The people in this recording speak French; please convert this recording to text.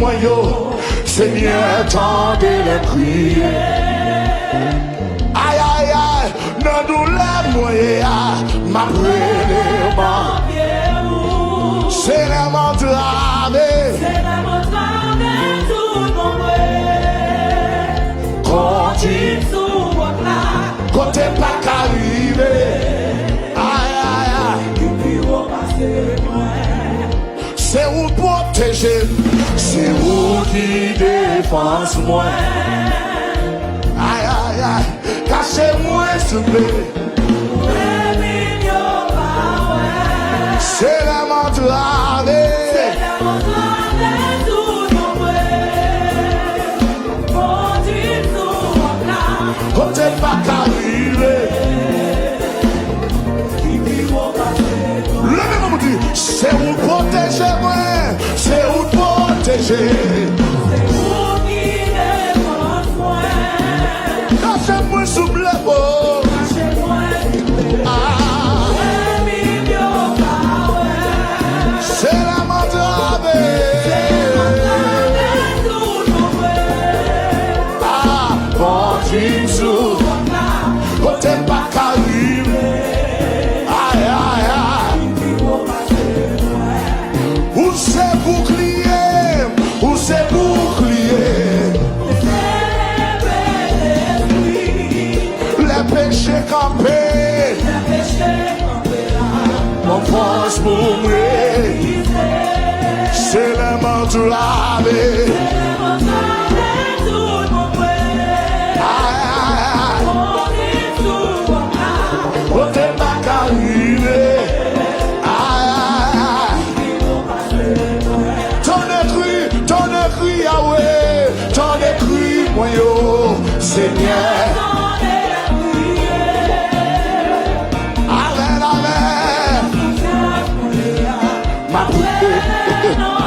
moi yo, Seigneur, tendez les prières. Aïe, aïe, aïe, non douleur moyen, ma prière, c'est la montrave, tout mon vrai. continue, quand t'es pas qu'arrivé. Aïe, aïe, aïe. C'est où protéger, c'est où qui défense moi. Aïe, aïe, aïe, cachez-moi s'il vous plaît. C'est la montrave, quand t'es pas qu'arrivé. Le même me dit, c'est où protéger moi, c'est où protéger. Cachez-moi sous le beau. C'est la montrave. Ah, bon Dieu, quand t'es pas qu'arrivé. Aïe, aïe, aïe. Où c'est bouclier, où c'est bouclier. Les péchés campés, mon force pour mourir. C'est la montrave. Aïe, aïe, aïe. Quand t'es pas qu'arrivé. Aïe, aïe, aïe. Ton écrit, Yahweh, ton écrit, moi yo, Seigneur. Amen, amen. Ma prière.